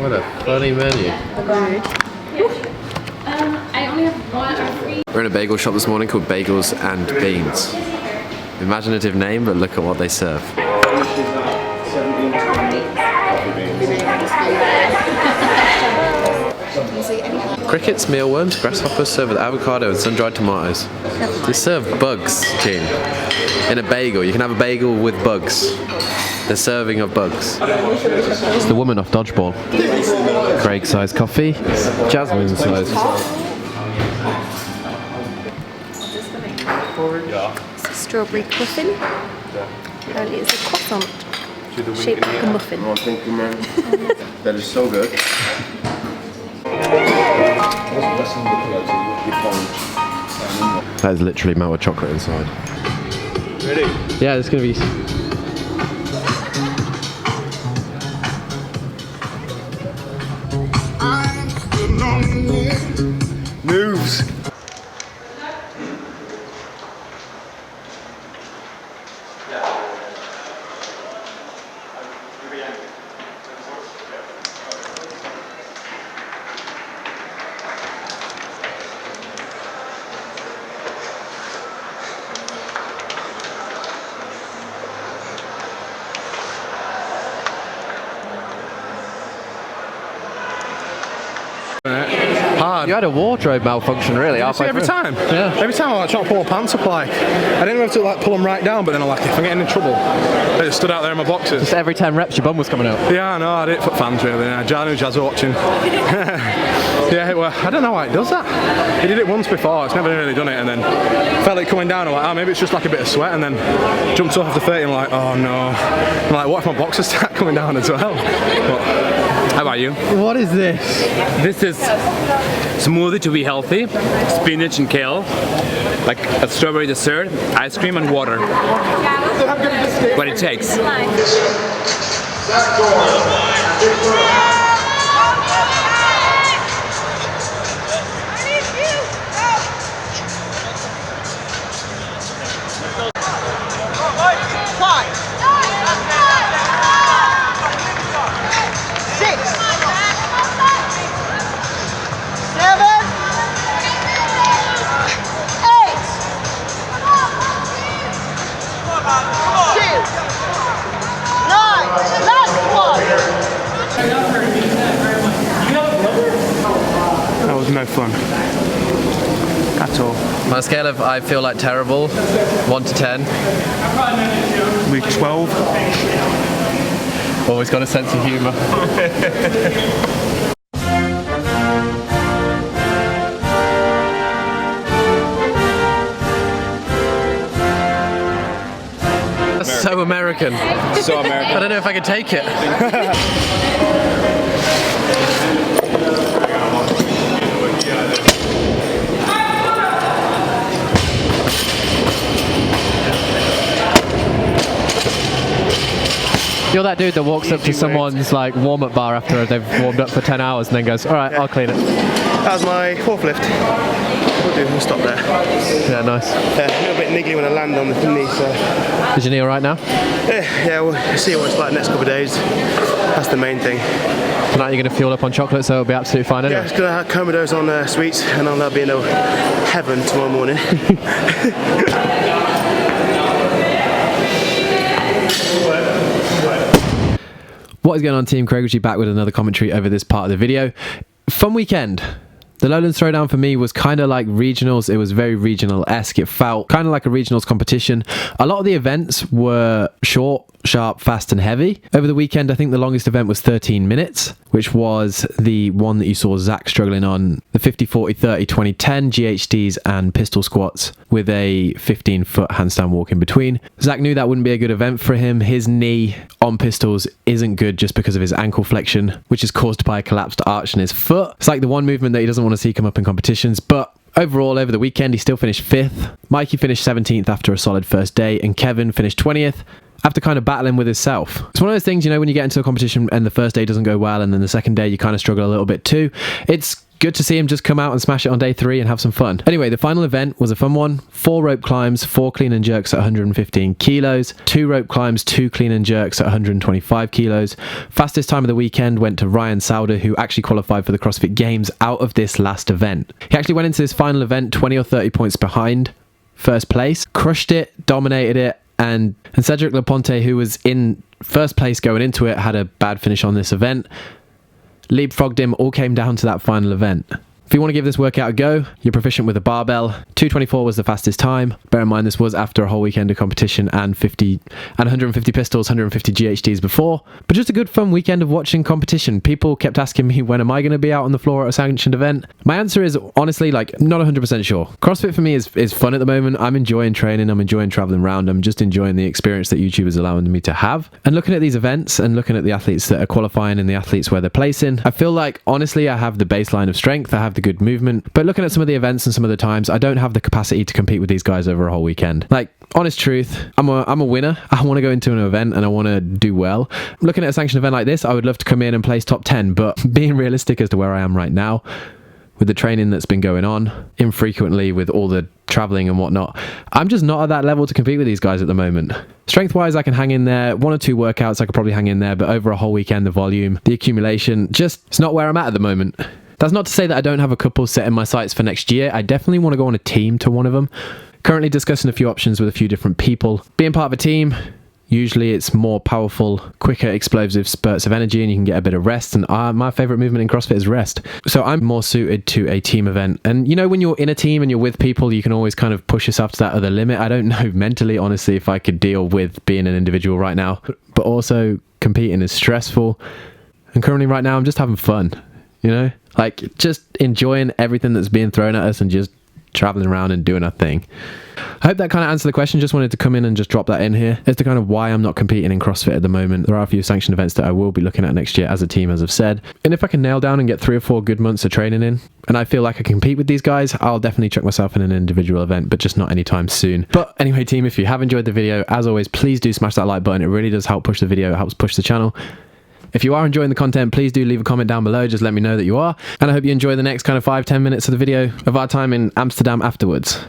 What a funny menu. I only have one or three. We're in a bagel shop this morning called Bagels and Beans. Imaginative name, but look at what they serve. Crickets, mealworms, grasshoppers served with avocado and sun-dried tomatoes. They serve bugs, Jean. In a bagel. You can have a bagel with bugs. The serving of bugs. It's the woman off Dodgeball. Craig size coffee. Jasmine size. It's a strawberry muffin. Apparently it's a croissant shaped like a muffin. Oh, thank you, man. That is so good. That is literally melted chocolate inside. Ready? Yeah, it's gonna be. Moves. Hard. You had a wardrobe malfunction, really. See, every time? Yeah. Every time I like trying to pull my pants up, like, I didn't have to like pull them right down, but then I like, if I get in trouble, I just stood out there in my boxers. Just every 10 reps, your bum was coming out. Yeah, I know, I did it for fans really. I knew Jazz were watching. Yeah, well, I don't know why it does that. He did it once before, it's never really done it, and then felt it coming down. I'm like, oh, maybe it's just like a bit of sweat, and then jumped off after 30 and like, oh no. I'm like, what if my boxers start coming down as well? But, how about you? What is this? This is smoothie to be healthy, spinach and kale, like a strawberry dessert, ice cream and water. What it takes. That was no fun. At all. On a scale of I feel like terrible, 1 to 10. Week 12. Always got a sense of humour. That's so American. So American. I don't know if I can take it. You're that dude that walks up to someone's like warm-up bar after they've warmed up for 10 hours and then goes, all right, I'll clean it. That was my fourth lift. We'll stop there. Yeah, nice. A little bit niggly when I land on the knee, so. Is your knee all right now? Yeah, we'll see what it's like the next couple of days. That's the main thing. Tonight you're going to fuel up on chocolate, so it'll be absolutely fine anyway. Yeah, just gonna commodores on sweets, and I'll be in heaven tomorrow morning. What is going on, team? Craig Ritchie back with another commentary over this part of the video. Fun weekend. The Lowlands Throwdown for me was kind of like regionals. It was very regional-esque. It felt kind of like a regionals competition. A lot of the events were short, sharp, fast and heavy. Over the weekend, I think the longest event was 13 minutes, which was the one that you saw Zach struggling on, the 50, 40, 30, 20, 10 GHDs and pistol squats with a 15-foot handstand walk in between. Zach knew that wouldn't be a good event for him. His knee on pistols isn't good just because of his ankle flexion, which is caused by a collapsed arch in his foot. It's like the one movement that he doesn't want to see come up in competitions, but overall, over the weekend, he still finished 5th. Mikey finished 17th after a solid first day, and Kevin finished 20th after kind of battling with himself. It's one of those things, you know, when you get into a competition and the first day doesn't go well, and then the second day you kind of struggle a little bit too. It's good to see him just come out and smash it on day 3 and have some fun. Anyway, the final event was a fun one. 4 rope climbs, 4 clean and jerks at 115 kilos, 2 rope climbs, 2 clean and jerks at 125 kilos. Fastest time of the weekend went to Ryan Sauder, who actually qualified for the CrossFit Games out of this last event. He actually went into this final event 20 or 30 points behind first place, crushed it, dominated it, and Cedric Laponte, who was in first place going into it, had a bad finish on this event. Leapfrogged him, all came down to that final event. If you want to give this workout a go, you're proficient with a barbell. 224 was the fastest time. Bear in mind this was after a whole weekend of competition and 150 pistols, 150 GHDs before. But just a good fun weekend of watching competition. People kept asking me, when am I going to be out on the floor at a sanctioned event? My answer is honestly, like, not 100% sure. CrossFit for me is fun at the moment. I'm enjoying training. I'm enjoying traveling around. I'm just enjoying the experience that YouTube is allowing me to have. And looking at these events and looking at the athletes that are qualifying and the athletes where they're placing, I feel like, honestly, I have the baseline of strength. I have the good movement, but looking at some of the events and some of the times, I don't have the capacity to compete with these guys over a whole weekend. Like, honest truth, I'm a winner. I want to go into an event and I want to do well. Looking at a sanctioned event like this, I would love to come in and place top 10, but being realistic as to where I am right now, with the training that's been going on, infrequently with all the traveling and whatnot, I'm just not at that level to compete with these guys at the moment. Strength wise, I can hang in there. 1 or 2 workouts I could probably hang in there, but over a whole weekend, the volume, the accumulation, just, it's not where I'm at the moment. That's not to say that I don't have a couple set in my sights for next year. I definitely want to go on a team to one of them. Currently discussing a few options with a few different people. Being part of a team, usually it's more powerful, quicker, explosive spurts of energy, and you can get a bit of rest. And my favorite movement in CrossFit is rest. So I'm more suited to a team event. And you know, when you're in a team and you're with people, you can always kind of push yourself to that other limit. I don't know mentally, honestly, if I could deal with being an individual right now. But also competing is stressful. And currently right now, I'm just having fun, you know? Like, just enjoying everything that's being thrown at us and just traveling around and doing our thing. I hope that kind of answered the question. Just wanted to come in and just drop that in here as to kind of why I'm not competing in CrossFit at the moment. There are a few sanctioned events that I will be looking at next year as a team, as I've said. And if I can nail down and get 3 or 4 good months of training in, and I feel like I can compete with these guys, I'll definitely chuck myself in an individual event, but just not anytime soon. But anyway, team, if you have enjoyed the video, as always, please do smash that like button. It really does help push the video. It helps push the channel. If you are enjoying the content, please do leave a comment down below. Just let me know that you are. And I hope you enjoy the next kind of 5-10 minutes of the video of our time in Amsterdam afterwards.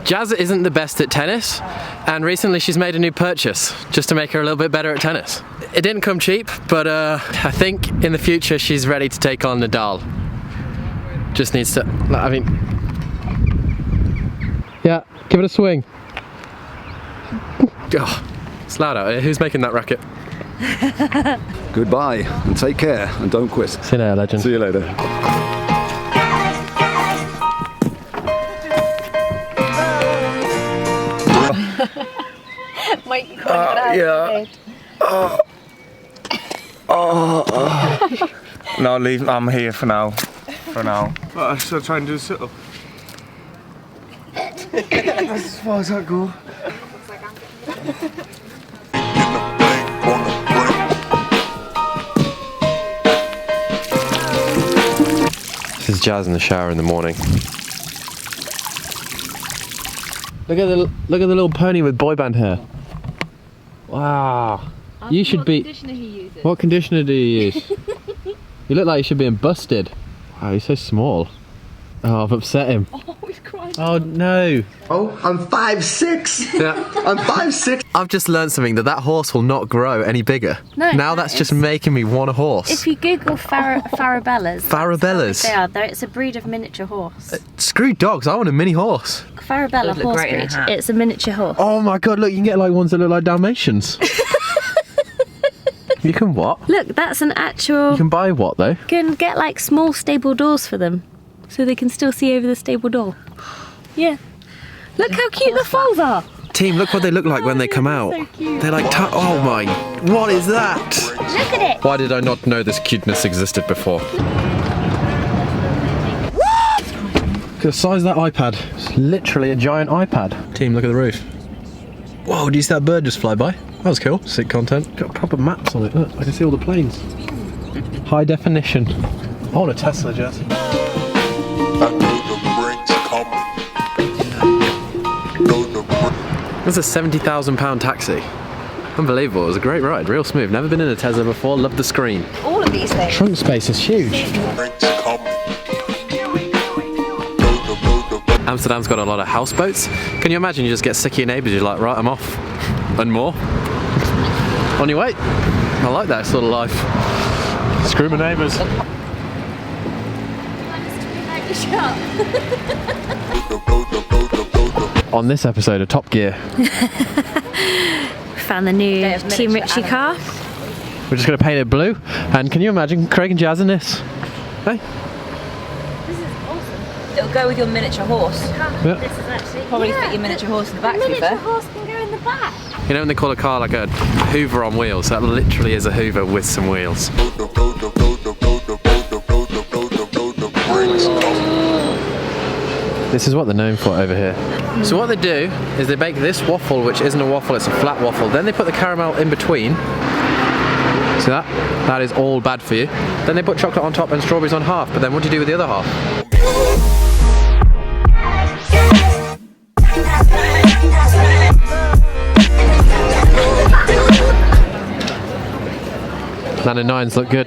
Jazz isn't the best at tennis, and recently she's made a new purchase just to make her a little bit better at tennis. It didn't come cheap, but I think in the future she's ready to take on Nadal. Just needs to, I mean, yeah, give it a swing. Oh, it's loud out here. Who's making that racket? Goodbye and take care and don't quit. See you later, legend. See you later. Mike, you can't get out. Yeah. No, leave. I'm here for now. For now. But I still try and do a sit-up. As far as that go. This is Jazz in the shower in the morning. Look at the little pony with boy band hair. Wow. You should be. What conditioner he uses. What conditioner do you use? You look like you should be busted. Wow, he's so small. Oh, I've upset him. Oh, he's crying. Oh no. Oh, I'm 5'6". Yeah. I'm 5'6". I've just learned something, that horse will not grow any bigger. No, now that's just making me want a horse. If you Google Farabellas. Farabellas? They are. It's a breed of miniature horse. Screw dogs, I want a mini horse. Farabella Look horse great in a breed. hat. It's a miniature horse. Oh my god, look, you can get like ones that look like Dalmatians. You can what? Look, that's an actual. You can buy what though? You can get like small stable doors for them, so they can still see over the stable door. Yeah. Look how cute the foals are. Team, look what they look like when they come out. So cute. They're like, oh my, what is that? Look at it. Why did I not know this cuteness existed before? Look at the size of that iPad. It's literally a giant iPad. Team, look at the roof. Whoa, do you see that bird just fly by? That was cool. Sick content. Got proper maps on it. Look, I can see all the planes. High definition. I want a Tesla, Jess. There's a £70,000 taxi. Unbelievable. It was a great ride. Real smooth. Never been in a Tesla before. Loved the screen. All of these things. Trunk space is huge. Amsterdam's got a lot of houseboats. Can you imagine you just get sick of your neighbours, you're like, right, I'm off. And more. On your way. I like that sort of life. Screw my neighbours. On this episode of Top Gear, Found the new Team Ritchie car. we're just going to paint it blue. And can you imagine Craig and Jazz in this? Hey? It'll go with your miniature horse. Yeah. This is actually Probably fit your miniature horse in the back, to be miniature fair. horse can go in the back. You know when they call a car like a Hoover on wheels? That literally is a Hoover with some wheels. This is what they're known for over here. So what they do is they bake this waffle, which isn't a waffle, it's a flat waffle. Then they put the caramel in between. See that? That is all bad for you. Then they put chocolate on top and strawberries on half. But then what do you do with the other half? Nine and nines look good.